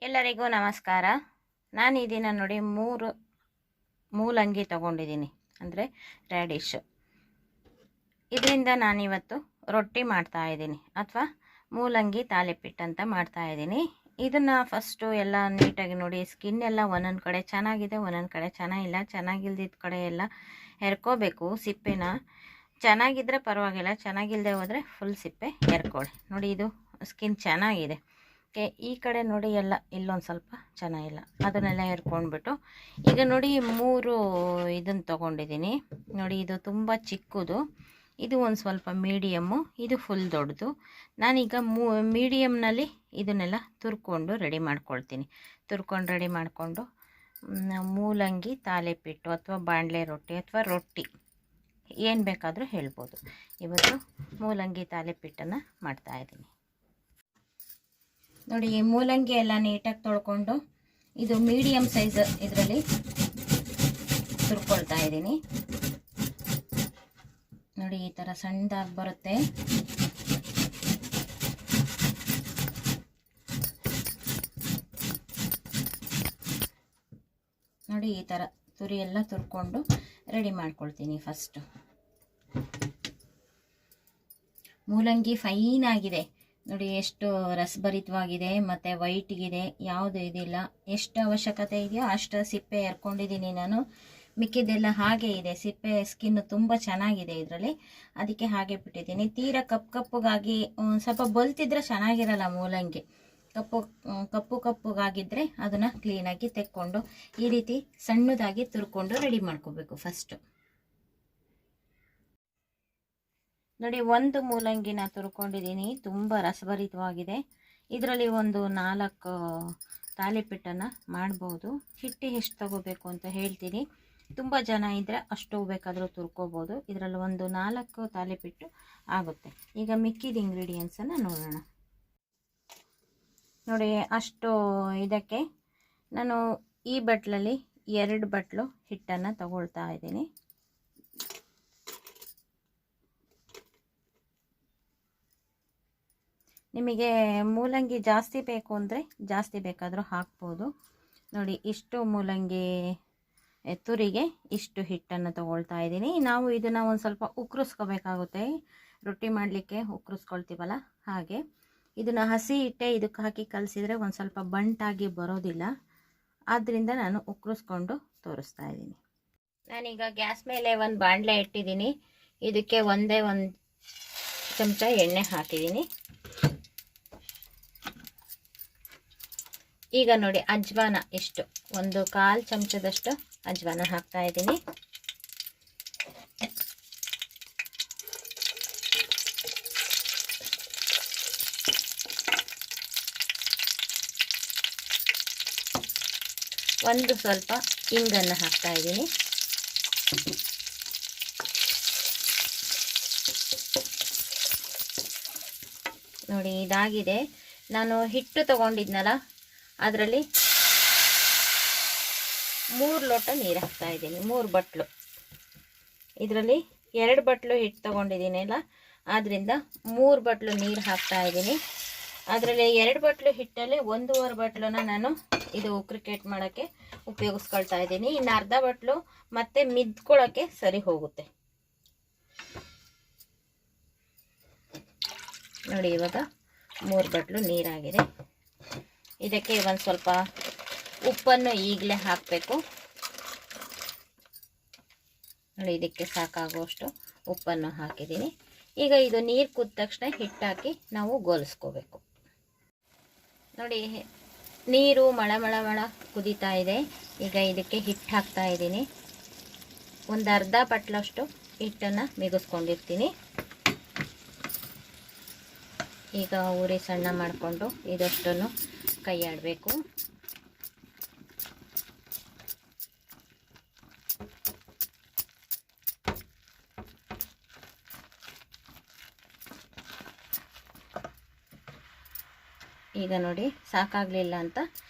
ಎಲ್ಲರಿಗೂ ನಮಸ್ಕಾರ. ನಾನು ಈ ದಿನ ನೋಡಿ 3 ಮೂಲಂಗಿ ತಗೊಂಡಿದ್ದೀನಿ, ಅಂದರೆ ರ್ಯಾಡಿಶ್. ಇದರಿಂದ ನಾನಿವತ್ತು ರೊಟ್ಟಿ ಮಾಡ್ತಾ ಇದ್ದೀನಿ, ಅಥವಾ ಮೂಲಂಗಿ ತಾಲಿಪಿಟ್ಟು ಅಂತ ಮಾಡ್ತಾ ಇದ್ದೀನಿ. ಇದನ್ನು ಫಸ್ಟು ಎಲ್ಲ ನೀಟಾಗಿ ನೋಡಿ, ಸ್ಕಿನ್ ಎಲ್ಲ ಒಂದೊಂದು ಕಡೆ ಚೆನ್ನಾಗಿದೆ, ಒಂದೊಂದು ಕಡೆ ಚೆನ್ನಾಗಿಲ್ಲ. ಚೆನ್ನಾಗಿಲ್ದಿದ್ದ ಕಡೆ ಎಲ್ಲ ಹೆರ್ಕೋಬೇಕು ಸಿಪ್ಪೆನ. ಚೆನ್ನಾಗಿದ್ದರೆ ಪರವಾಗಿಲ್ಲ, ಚೆನ್ನಾಗಿಲ್ಲದೆ ಹೋದರೆ ಫುಲ್ ಸಿಪ್ಪೆ ಹೆರ್ಕೊಳ್ಳಿ. ನೋಡಿ, ಇದು ಸ್ಕಿನ್ ಚೆನ್ನಾಗಿದೆ. ಈ ಕಡೆ ನೋಡಿ ಎಲ್ಲ ಇಲ್ಲೊಂದು ಸ್ವಲ್ಪ ಚೆನ್ನಾಗಿಲ್ಲ, ಅದನ್ನೆಲ್ಲ ಹೆರ್ಕೊಂಡ್ಬಿಟ್ಟು ಈಗ ನೋಡಿ 3 ಇದನ್ನು ತೊಗೊಂಡಿದ್ದೀನಿ. ನೋಡಿ, ಇದು ತುಂಬ ಚಿಕ್ಕದು, ಇದು ಒಂದು ಸ್ವಲ್ಪ ಮೀಡಿಯಮ್ಮು, ಇದು ಫುಲ್ ದೊಡ್ಡದು. ನಾನೀಗ ಮೀಡಿಯಮ್ನಲ್ಲಿ ಇದನ್ನೆಲ್ಲ ತುರ್ಕೊಂಡು ರೆಡಿ ಮಾಡ್ಕೊಳ್ತೀನಿ. ತುರ್ಕೊಂಡು ರೆಡಿ ಮಾಡಿಕೊಂಡು ಮೂಲಂಗಿ ತಾಲಿಪಿಟ್ಟು ಅಥವಾ ಬಾಣಲೆ ರೊಟ್ಟಿ ಅಥವಾ ರೊಟ್ಟಿ ಏನು ಬೇಕಾದರೂ ಹೇಳ್ಬೋದು. ಇವತ್ತು ಮೂಲಂಗಿ ತಾಲಿಪಿಟ್ಟನ್ನು ಮಾಡ್ತಾಯಿದ್ದೀನಿ. ನೋಡಿ, ಈ ಮೂಲಂಗಿ ಎಲ್ಲ ನೀಟಾಗಿ ತೊಳ್ಕೊಂಡು ಇದು ಮೀಡಿಯಮ್ ಸೈಜ್ ಇದರಲ್ಲಿ ತುರ್ಕೊಳ್ತಾ ಇದ್ದೀನಿ. ನೋಡಿ, ಈ ಥರ ಸಣ್ಣದಾಗಿ ಬರುತ್ತೆ. ನೋಡಿ, ಈ ಥರ ತುರಿ ಎಲ್ಲ ತುರ್ಕೊಂಡು ರೆಡಿ ಮಾಡ್ಕೊಳ್ತೀನಿ. ಫಸ್ಟು ಮೂಲಂಗಿ ಫೈನ್ ಆಗಿದೆ ನೋಡಿ, ಎಷ್ಟು ರಸಭರಿತವಾಗಿದೆ ಮತ್ತು ವೈಟ್ಗಿದೆ, ಯಾವುದು ಇದಿಲ್ಲ. ಎಷ್ಟು ಅವಶ್ಯಕತೆ ಇದೆಯೋ ಅಷ್ಟು ಸಿಪ್ಪೆ ಎರ್ಕೊಂಡಿದ್ದೀನಿ ನಾನು. ಮಿಕ್ಕಿದ್ದೆಲ್ಲ ಹಾಗೆ ಇದೆ, ಸಿಪ್ಪೆ ಸ್ಕಿನ್ ತುಂಬ ಚೆನ್ನಾಗಿದೆ ಇದರಲ್ಲಿ, ಅದಕ್ಕೆ ಹಾಗೆ ಬಿಟ್ಟಿದ್ದೀನಿ. ತೀರಾ ಕಪ್ಪುಗಾಗಿ ಸ್ವಲ್ಪ ಬಲ್ತಿದ್ರೆ ಚೆನ್ನಾಗಿರಲ್ಲ ಮೂಲಂಗಿ. ಕಪ್ಪುಗಾಗಿದ್ದರೆ ಅದನ್ನು ಕ್ಲೀನಾಗಿ ತೆಕ್ಕೊಂಡು ಈ ರೀತಿ ಸಣ್ಣದಾಗಿ ತುರ್ಕೊಂಡು ರೆಡಿ ಮಾಡ್ಕೋಬೇಕು ಫಸ್ಟು. ನೋಡಿ, ಒಂದು ಮೂಲಂಗಿನ ತುರ್ಕೊಂಡಿದ್ದೀನಿ, ತುಂಬ ರಸಭರಿತವಾಗಿದೆ. ಇದರಲ್ಲಿ ಒಂದು 4 ತಾಲಿಪಿಟ್ಟನ್ನು ಮಾಡ್ಬೋದು. ಹಿಟ್ಟು ಎಷ್ಟು ತಗೋಬೇಕು ಅಂತ ಹೇಳ್ತೀನಿ. ತುಂಬ ಜನ ಇದ್ದರೆ ಅಷ್ಟು ಬೇಕಾದರೂ ತುರ್ಕೋಬೋದು. ಇದರಲ್ಲಿ ಒಂದು 4 ತಾಲಿಪಿಟ್ಟು ಆಗುತ್ತೆ. ಈಗ ಮಿಕ್ಕಿದ ಇಂಗ್ರೀಡಿಯೆಂಟ್ಸನ್ನು ನೋಡೋಣ. ನೋಡಿ, ಅಷ್ಟು ಇದಕ್ಕೆ ನಾನು ಈ ಬಟ್ಲಲ್ಲಿ 2 ಬಟ್ಲು ಹಿಟ್ಟನ್ನು ತಗೊಳ್ತಾ ಇದ್ದೀನಿ. ನಿಮಗೆ ಮೂಲಂಗಿ ಜಾಸ್ತಿ ಬೇಕು ಅಂದರೆ ಜಾಸ್ತಿ ಬೇಕಾದರೂ ಹಾಕ್ಬೋದು. ನೋಡಿ, ಇಷ್ಟು ಮೂಲಂಗಿ ತುರಿಗೆ ಇಷ್ಟು ಹಿಟ್ಟನ್ನು ತಗೊಳ್ತಾ ಇದ್ದೀನಿ. ನಾವು ಇದನ್ನು ಒಂದು ಸ್ವಲ್ಪ ಉಕ್ಕರಿಸ್ಕೋಬೇಕಾಗುತ್ತೆ, ರೊಟ್ಟಿ ಮಾಡಲಿಕ್ಕೆ ಉಕ್ಕರಿಸ್ಕೊಳ್ತೀವಲ್ಲ ಹಾಗೆ. ಇದನ್ನು ಹಸಿ ಹಿಟ್ಟೆ ಇದಕ್ಕೆ ಹಾಕಿ ಕಲಸಿದರೆ ಒಂದು ಸ್ವಲ್ಪ ಬಂಟಾಗಿ ಬರೋದಿಲ್ಲ, ಆದ್ದರಿಂದ ನಾನು ಉಕ್ಕರಿಸ್ಕೊಂಡು ತೋರಿಸ್ತಾ ಇದ್ದೀನಿ. ನಾನೀಗ ಗ್ಯಾಸ್ ಮೇಲೆ ಒಂದು ಬಾಣಲೆ ಇಟ್ಟಿದ್ದೀನಿ. ಇದಕ್ಕೆ ಒಂದೇ 1 ಚಮಚ ಎಣ್ಣೆ ಹಾಕಿದ್ದೀನಿ. ಈಗ ನೋಡಿ, ಅಜ್ವಾನ ಎಷ್ಟು, 1/4 ಚಮಚದಷ್ಟು ಅಜ್ವಾನ ಹಾಕ್ತಾ ಇದ್ದೀನಿ. ಒಂದು ಸ್ವಲ್ಪ ಇಂಗನ್ನು ಹಾಕ್ತಾ ಇದ್ದೀನಿ. ನೋಡಿ, ಇದಾಗಿದೆ. ನಾನು ಹಿಟ್ಟು ತಗೊಂಡಿದ್ನಲ್ಲ, ಅದರಲ್ಲಿ 3 ಲೋಟ ನೀರು ಹಾಕ್ತಾ ಇದ್ದೀನಿ, 3 ಬಟ್ಲು. ಇದರಲ್ಲಿ 2 ಬಟ್ಲು ಹಿಟ್ಟು ತಗೊಂಡಿದ್ದೀನಲ್ಲ, ಆದ್ದರಿಂದ 3 ಬಟ್ಲು ನೀರು ಹಾಕ್ತಾ ಇದ್ದೀನಿ. ಅದರಲ್ಲಿ 2 ಬಟ್ಲು ಹಿಟ್ಟಲ್ಲಿ 1.5 ಬಟ್ಲನ್ನ ನಾನು ಇದು ಕ್ರಿಕೆಟ್ ಮಾಡೋಕ್ಕೆ ಉಪಯೋಗಿಸ್ಕೊಳ್ತಾ ಇದ್ದೀನಿ. ಇನ್ನು ಅರ್ಧ ಬಟ್ಲು ಮತ್ತೆ ಮಿದ್ಕೊಳ್ಳೋಕ್ಕೆ ಸರಿ ಹೋಗುತ್ತೆ. ನೋಡಿ, ಇವಾಗ 3 ಬಟ್ಲು ನೀರಾಗಿದೆ. ಇದಕ್ಕೆ ಒಂದು ಸ್ವಲ್ಪ ಉಪ್ಪನ್ನು ಈಗಲೇ ಹಾಕಬೇಕು. ನೋಡಿ, ಇದಕ್ಕೆ ಸಾಕಾಗುವಷ್ಟು ಉಪ್ಪನ್ನು ಹಾಕಿದ್ದೀನಿ. ಈಗ ಇದು ನೀರು ಕುದ್ದ ತಕ್ಷಣ ಹಿಟ್ಟು ಹಾಕಿ ನಾವು ಗೋಲಿಸ್ಕೋಬೇಕು. ನೋಡಿ, ನೀರು ಮಳ ಕುದೀತಾ ಇದೆ. ಈಗ ಇದಕ್ಕೆ ಹಿಟ್ಟು ಹಾಕ್ತಾ ಇದ್ದೀನಿ. ಒಂದು ಅರ್ಧ ಬಟ್ಲಷ್ಟು ಹಿಟ್ಟನ್ನು ಮಿಗಿಸ್ಕೊಂಡಿರ್ತೀನಿ. ಈಗ ಉರಿ ಸಣ್ಣ ಮಾಡಿಕೊಂಡು ಇದಷ್ಟನ್ನು ಕೈ ಆಡಬೇಕು. ಈಗ ನೋಡಿ, ಸಾಕಾಗಲಿಲ್ಲ ಅಂತ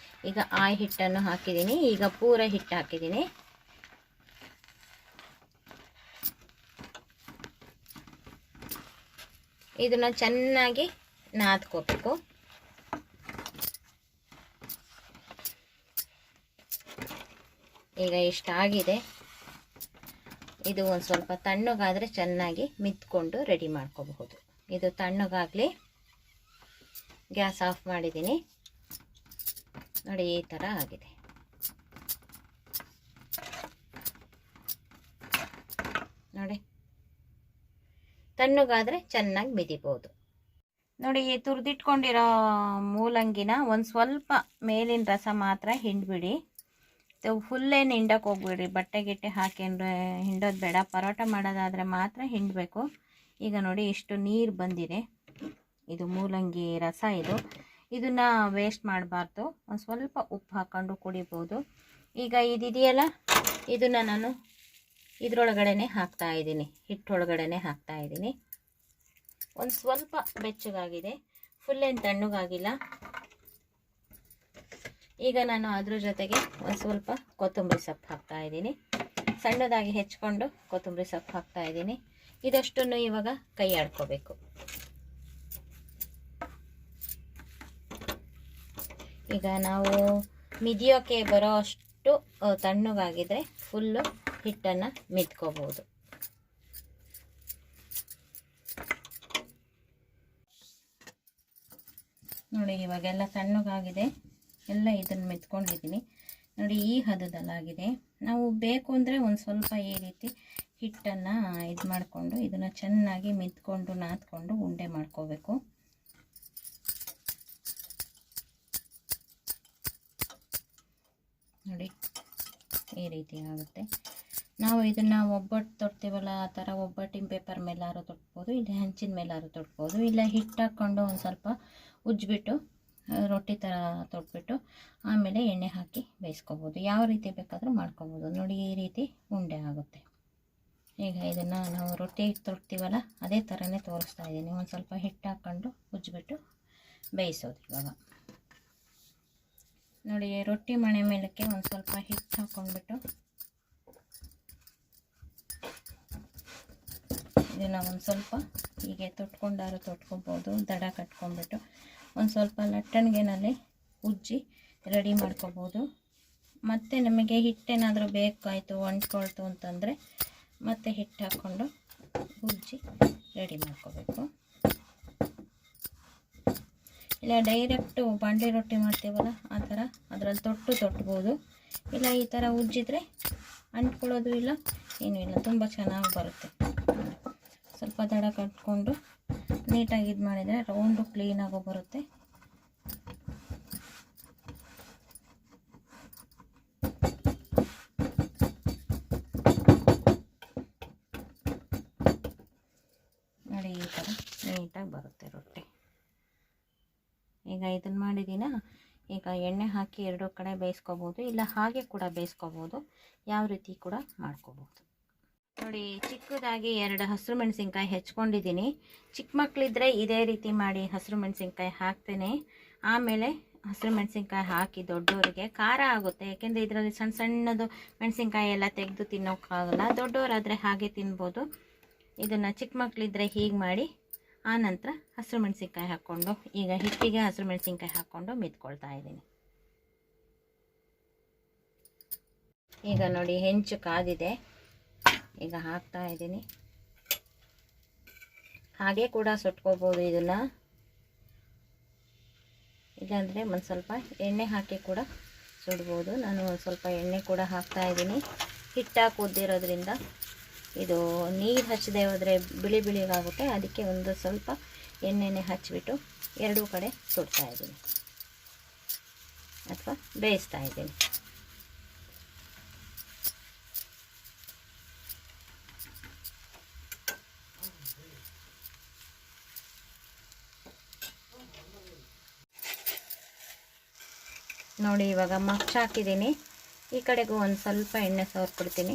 ಈಗ ಆ ಹಿಟ್ಟನ್ನು ಹಾಕಿದ್ದೀನಿ. ಈಗ ಪೂರ ಹಿಟ್ಟು ಹಾಕಿದ್ದೀನಿ. ಇದನ್ನು ಚೆನ್ನಾಗಿ ನಾದ್ಕೋಬೇಕು. ಈಗ ಇಷ್ಟಾಗಿದೆ. ಇದು ಒಂದು ಸ್ವಲ್ಪ ತಣ್ಣಗಾದರೆ ಚೆನ್ನಾಗಿ ಮಿತ್ಕೊಂಡು ರೆಡಿ ಮಾಡ್ಕೋಬಹುದು. ಇದು ತಣ್ಣಗಾಗಲಿ. ಗ್ಯಾಸ್ ಆಫ್ ಮಾಡಿದ್ದೀನಿ ನೋಡಿ, ಈ ಥರ ಆಗಿದೆ. ನೋಡಿ, ತಣ್ಣಗಾದರೆ ಚೆನ್ನಾಗಿ ಮಿದಿಬೋದು. ನೋಡಿ, ಈ ತುರಿದಿಟ್ಕೊಂಡಿರೋ ಮೂಲಂಗಿನ ಒಂದು ಸ್ವಲ್ಪ ಮೇಲಿನ ರಸ ಮಾತ್ರ ಹಿಂಡ್ಬಿಡಿ. ಫುಲ್ಲೇನು ಹಿಂಡಕ್ಕೆ ಹೋಗ್ಬಿಡ್ರಿ. ಬಟ್ಟೆ ಗಿಟ್ಟೆ ಹಾಕೊಂಡ್ರೆ ಹಿಂಡೋದು ಬೇಡ. ಪರೋಟ ಮಾಡೋದಾದರೆ ಮಾತ್ರ ಹಿಂಡಬೇಕು. ಈಗ ನೋಡಿ, ಇಷ್ಟು ನೀರು ಬಂದಿದೆ. ಇದು ಮೂಲಂಗಿ ರಸ. ಇದನ್ನು ವೇಸ್ಟ್ ಮಾಡಬಾರ್ದು. ಒಂದು ಸ್ವಲ್ಪ ಉಪ್ಪು ಹಾಕ್ಕೊಂಡು ಕುಡಿಬೋದು. ಈಗ ಇದಿದೆಯಲ್ಲ, ಇದನ್ನು ನಾನು ಇದರೊಳಗಡೆ ಹಾಕ್ತಾಯಿದ್ದೀನಿ, ಹಿಟ್ಟೊಳಗಡೆ ಹಾಕ್ತಾಯಿದ್ದೀನಿ. ಒಂದು ಸ್ವಲ್ಪ ಬೆಚ್ಚಗಾಗಿದೆ, ಫುಲ್ಲೇನು ತಣ್ಣಗಾಗಿಲ್ಲ. ಈಗ ನಾನು ಅದ್ರ ಜೊತೆಗೆ ಒಂದು ಸ್ವಲ್ಪ ಕೊತ್ತಂಬರಿ ಸೊಪ್ಪು ಹಾಕ್ತಾಯಿದ್ದೀನಿ. ಸಣ್ಣದಾಗಿ ಹೆಚ್ಕೊಂಡು ಕೊತ್ತಂಬರಿ ಸೊಪ್ಪು ಹಾಕ್ತಾಯಿದ್ದೀನಿ. ಇದಷ್ಟನ್ನು ಇವಾಗ ಕೈ ಆಡ್ಕೋಬೇಕು. ಈಗ ನಾವು ಮಿದಿಯೋಕ್ಕೆ ಬರೋ ಅಷ್ಟು ತಣ್ಣಗಾಗಿದ್ರೆ ಫುಲ್ಲು ಹಿಟ್ಟನ್ನು ಮಿದ್ಕೋಬೋದು. ನೋಡಿ, ಇವಾಗೆಲ್ಲ ತಣ್ಣಗಾಗಿದೆ. ಎಲ್ಲ ಇದನ್ನು ಮೆತ್ಕೊಂಡಿದ್ದೀನಿ ನೋಡಿ, ಈ ಹದದಲ್ಲಾಗಿದೆ. ನಾವು ಬೇಕು ಅಂದರೆ ಒಂದು ಸ್ವಲ್ಪ ಈ ರೀತಿ ಹಿಟ್ಟನ್ನು ಇದು ಮಾಡಿಕೊಂಡು ಇದನ್ನು ಚೆನ್ನಾಗಿ ಮೆತ್ಕೊಂಡು ನಾದ್ಕೊಂಡು ಉಂಡೆ ಮಾಡ್ಕೋಬೇಕು. ನೋಡಿ, ಈ ರೀತಿ ಆಗುತ್ತೆ. ನಾವು ಇದನ್ನು ಒಬ್ಬಟ್ಟು ತೊಡ್ತೀವಲ್ಲ, ಆ ಥರ ಒಬ್ಬಟ್ಟಿನ ಪೇಪರ್ ಮೇಲಾರು ತೊಟ್ಬೋದು, ಇಲ್ಲ ಹಂಚಿನ ಮೇಲಾರು ತೊಟ್ಬೋದು, ಇಲ್ಲ ಹಿಟ್ಟು ಹಾಕ್ಕೊಂಡು ಒಂದು ಸ್ವಲ್ಪ ಉಜ್ಜಿಬಿಟ್ಟು ರೊಟ್ಟಿ ಥರ ತೊಟ್ಬಿಟ್ಟು ಆಮೇಲೆ ಎಣ್ಣೆ ಹಾಕಿ ಬೇಯಿಸ್ಕೋಬೋದು. ಯಾವ ರೀತಿ ಬೇಕಾದರೂ ಮಾಡ್ಕೋಬೋದು. ನೋಡಿ, ಈ ರೀತಿ ಉಂಡೆ ಆಗುತ್ತೆ. ಈಗ ಇದನ್ನು ನಾವು ರೊಟ್ಟಿ ತೊಡ್ತೀವಲ್ಲ, ಅದೇ ಥರನೇ ತೋರಿಸ್ತಾ ಇದ್ದೀನಿ. ಒಂದು ಸ್ವಲ್ಪ ಹಿಟ್ಟು ಹಾಕ್ಕೊಂಡು ಉಜ್ಜಿಬಿಟ್ಟು ಬೇಯಿಸೋದು. ಇವಾಗ ನೋಡಿ, ರೊಟ್ಟಿ ಮಣೆ ಮೇಲಕ್ಕೆ ಒಂದು ಸ್ವಲ್ಪ ಹಿಟ್ಟು ಹಾಕ್ಕೊಂಡ್ಬಿಟ್ಟು ಇದನ್ನು ಒಂದು ಸ್ವಲ್ಪ ಹೀಗೆ ತೊಟ್ಕೊಂಡಾರು ತೊಟ್ಕೊಬೋದು. ದಡ ಕಟ್ಕೊಂಡ್ಬಿಟ್ಟು ಒಂದು ಸ್ವಲ್ಪ ಲಟ್ಟಣಿಗೆನಲ್ಲಿ ಉಜ್ಜಿ ರೆಡಿ ಮಾಡ್ಕೋಬೋದು. ಮತ್ತು ನಮಗೆ ಹಿಟ್ಟೇನಾದರೂ ಬೇಕಾಯಿತು, ಅಂಟ್ಕೊಳ್ತು ಅಂತಂದರೆ ಮತ್ತೆ ಹಿಟ್ಟು ಹಾಕ್ಕೊಂಡು ಉಜ್ಜಿ ರೆಡಿ ಮಾಡ್ಕೋಬೇಕು. ಇಲ್ಲ ಡೈರೆಕ್ಟು ಬಾಂಡ್ಲಿ ರೊಟ್ಟಿ ಮಾಡ್ತೀವಲ್ಲ, ಆ ಥರ ಅದರಲ್ಲಿ ತೊಟ್ಬೋದು. ಇಲ್ಲ ಈ ಥರ ಉಜ್ಜಿದ್ರೆ ಅಂಟ್ಕೊಳ್ಳೋದು ಇಲ್ಲ, ಏನೂ ಇಲ್ಲ, ತುಂಬ ಚೆನ್ನಾಗಿ ಬರುತ್ತೆ. ಸ್ವಲ್ಪ ದಡ ಕಟ್ಕೊಂಡು ನೀಟಾಗಿ ಇದು ಮಾಡಿದರೆ ರೌಂಡು ಕ್ಲೀನಾಗೋ ಬರುತ್ತೆ. ನೋಡಿ, ಈ ಥರ ನೀಟಾಗಿ ಬರುತ್ತೆ ರೊಟ್ಟಿ. ಈಗ ಇದನ್ನು ಮಾಡಿದ್ದೀನ, ಈಗ ಎಣ್ಣೆ ಹಾಕಿ ಎರಡೂ ಕಡೆ ಬೇಯಿಸ್ಕೋಬೋದು, ಇಲ್ಲ ಹಾಗೆ ಕೂಡ ಬೇಯಿಸ್ಕೋಬೋದು. ಯಾವ ರೀತಿ ಕೂಡ ಮಾಡ್ಕೋಬೋದು. ನೋಡಿ, ಚಿಕ್ಕದಾಗಿ 2 ಹಸಿರು ಮೆಣಸಿನ್ಕಾಯಿ ಹೆಚ್ಕೊಂಡಿದ್ದೀನಿ. ಚಿಕ್ಕ ಮಕ್ಕಳಿದ್ರೆ ಇದೇ ರೀತಿ ಮಾಡಿ ಹಸಿರು ಮೆಣಸಿನ್ಕಾಯಿ ಹಾಕ್ತೇನೆ. ಆಮೇಲೆ ಹಸಿರು ಮೆಣಸಿನ್ಕಾಯಿ ಹಾಕಿ ದೊಡ್ಡವರಿಗೆ ಖಾರ ಆಗುತ್ತೆ, ಯಾಕೆಂದರೆ ಇದರಲ್ಲಿ ಸಣ್ಣ ಸಣ್ಣದು ಮೆಣಸಿನ್ಕಾಯಿ ಎಲ್ಲ ತೆಗೆದು ತಿನ್ನೋಕ್ಕಾಗಲ್ಲ. ದೊಡ್ಡವರಾದರೆ ಹಾಗೆ ತಿನ್ಬೋದು. ಇದನ್ನು ಚಿಕ್ಕ ಮಕ್ಕಳಿದ್ರೆ ಹೀಗೆ ಮಾಡಿ ಆನಂತರ ಹಸಿರು ಮೆಣಸಿನ್ಕಾಯಿ ಹಾಕ್ಕೊಂಡು, ಈಗ ಹಿಟ್ಟಿಗೆ ಹಸಿರು ಮೆಣಸಿನ್ಕಾಯಿ ಹಾಕ್ಕೊಂಡು ಮಿದ್ಕೊಳ್ತಾ ಇದ್ದೀನಿ. ಈಗ ನೋಡಿ, ಹೆಂಚು ಕಾದಿದೆ. ಈಗ ಹಾಕ್ತಾ ಇದ್ದೀನಿ. ಹಾಗೆ ಕೂಡ ಸುಟ್ಕೋಬೋದು ಇದನ್ನು, ಇಲ್ಲಾಂದರೆ ಒಂದು ಸ್ವಲ್ಪ ಎಣ್ಣೆ ಹಾಕಿ ಕೂಡ ಸುಡ್ಬೋದು. ನಾನು ಒಂದು ಸ್ವಲ್ಪ ಎಣ್ಣೆ ಕೂಡ ಹಾಕ್ತಾ ಇದ್ದೀನಿ. ಹಿಟ್ಟಾಗಿ ಕುದ್ದಿರೋದ್ರಿಂದ ಇದು ನೀರು ಹಚ್ಚದೆ ಹೋದರೆ ಬಿಳಿ ಬಿಳಿಗಾಗುತ್ತೆ. ಅದಕ್ಕೆ ಒಂದು ಸ್ವಲ್ಪ ಎಣ್ಣೆನೇ ಹಚ್ಚಿಬಿಟ್ಟು ಎರಡೂ ಕಡೆ ಸುಡ್ತಾ ಇದ್ದೀನಿ ಅಥವಾ ಬೇಯಿಸ್ತಾ ಇದ್ದೀನಿ. ನೋಡಿ, ಇವಾಗ ಮಗ್ಚ್ ಹಾಕಿದ್ದೀನಿ. ಈ ಕಡೆಗೂ ಒಂದು ಸ್ವಲ್ಪ ಎಣ್ಣೆ ಸವರ್ಬಿಡ್ತೀನಿ.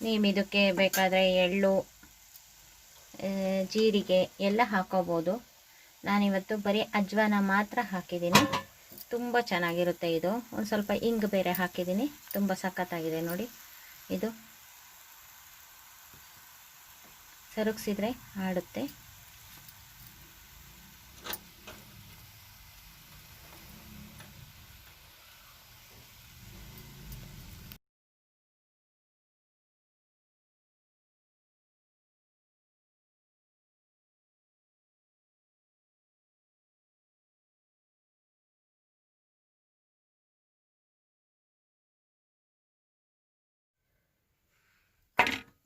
ನೀವು ಇದಕ್ಕೆ ಬೇಕಾದರೆ ಎಳ್ಳು, ಜೀರಿಗೆ ಎಲ್ಲ ಹಾಕೋಬೋದು. ನಾನಿವತ್ತು ಬರೀ ಅಜ್ವಾನ ಮಾತ್ರ ಹಾಕಿದ್ದೀನಿ. ತುಂಬ ಚೆನ್ನಾಗಿರುತ್ತೆ ಇದು. ಒಂದು ಸ್ವಲ್ಪ ಇಂಗು ಬೇರೆ ಹಾಕಿದ್ದೀನಿ. ತುಂಬ ಸಖತ್ತಾಗಿದೆ ನೋಡಿ. ಇದು ಸರುಗಿಸಿದ್ರೆ ಆಡುತ್ತೆ.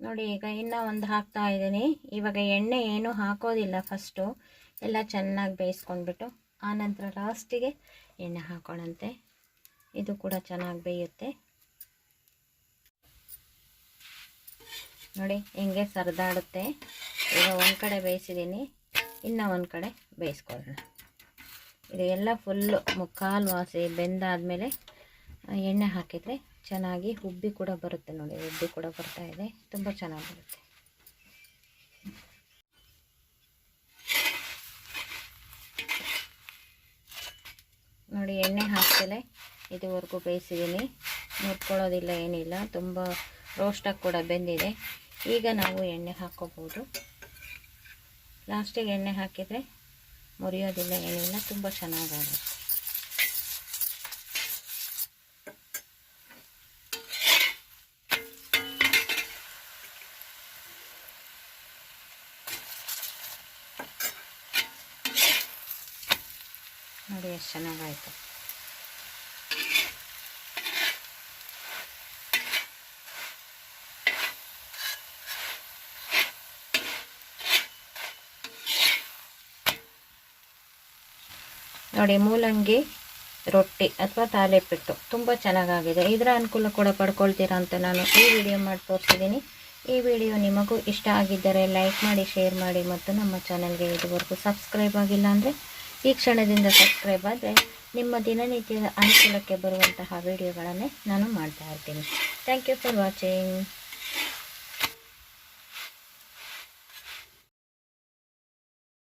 ನೋಡಿ ಈಗ ಇನ್ನೂ ಒಂದು ಹಾಕ್ತಾ ಇದ್ದೀನಿ. ಇವಾಗ ಎಣ್ಣೆ ಏನು ಹಾಕೋದಿಲ್ಲ, ಫಸ್ಟು ಎಲ್ಲ ಚೆನ್ನಾಗಿ ಬೇಯಿಸ್ಕೊಂಡ್ಬಿಟ್ಟು ಆನಂತರ ಲಾಸ್ಟಿಗೆ ಎಣ್ಣೆ ಹಾಕೋಣಂತೆ. ಇದು ಕೂಡ ಚೆನ್ನಾಗಿ ಬೇಯುತ್ತೆ. ನೋಡಿ ಹಿಂಗೆ ಸರಿದಾಡುತ್ತೆ. ಈಗ ಒಂದು ಕಡೆ ಬೇಯಿಸಿದ್ದೀನಿ, ಇನ್ನೂ ಒಂದು ಕಡೆ ಬೇಯಿಸ್ಕೊಳ್ಳೋಣ. ಇದು ಎಲ್ಲ ಫುಲ್ಲು ಮುಕ್ಕಾಲು ವಾಸಿ ಬೆಂದಾದಮೇಲೆ ಎಣ್ಣೆ ಹಾಕಿದರೆ ಚೆನ್ನಾಗಿ ಉಬ್ಬಿ ಕೂಡ ಬರುತ್ತೆ. ನೋಡಿ ಉಬ್ಬಿ ಕೂಡ ಬರ್ತಾ ಇದೆ, ತುಂಬ ಚೆನ್ನಾಗಿ ಬರುತ್ತೆ. ನೋಡಿ ಎಣ್ಣೆ ಹಾಕ್ತಲೇ ಇದುವರೆಗೂ ಬೇಯಿಸಿದ್ದೀನಿ, ಮುರ್ಕೊಳ್ಳೋದಿಲ್ಲ ಏನಿಲ್ಲ, ತುಂಬ ರೋಸ್ಟಾಗಿ ಕೂಡ ಬೆಂದಿದೆ. ಈಗ ನಾವು ಎಣ್ಣೆ ಹಾಕ್ಕೋಬೋದು. ಲಾಸ್ಟಿಗೆ ಎಣ್ಣೆ ಹಾಕಿದರೆ ಮುರಿಯೋದಿಲ್ಲ ಏನಿಲ್ಲ, ತುಂಬ ಚೆನ್ನಾಗಾಗುತ್ತೆ. ನೋಡಿ ಎಷ್ಟು ಚೆನ್ನಾಗಾಯಿತು. ನೋಡಿ ಮೂಲಂಗಿ ರೊಟ್ಟಿ ಅಥವಾ ತಾಲಿಪೀಟ್ಟು ತುಂಬ ಚೆನ್ನಾಗಾಗಿದೆ. ಇದರ ಅನುಕೂಲ ಕೂಡ ಪಡ್ಕೊಳ್ತೀರಾ ಅಂತ ನಾನು ಈ ವಿಡಿಯೋ ಮಾಡಿ ತೋರಿಸಿದ್ದೀನಿ. ಈ ವಿಡಿಯೋ ನಿಮಗೂ ಇಷ್ಟ ಆಗಿದ್ದರೆ ಲೈಕ್ ಮಾಡಿ, ಶೇರ್ ಮಾಡಿ ಮತ್ತು ನಮ್ಮ ಚಾನಲ್ಗೆ ಇದುವರೆಗೂ ಸಬ್ಸ್ಕ್ರೈಬ್ ಆಗಿಲ್ಲ ಅಂದರೆ ಈ ಕ್ಷಣದಿಂದ ಸಬ್ಸ್ಕ್ರೈಬ್ ಆದರೆ ನಿಮ್ಮ ದಿನನಿತ್ಯದ ಅನುಕೂಲಕ್ಕೆ ಬರುವಂತಹ ವಿಡಿಯೋಗಳನ್ನೇ ನಾನು ಮಾಡ್ತಾ ಇರ್ತೀನಿ. Thank you for watching.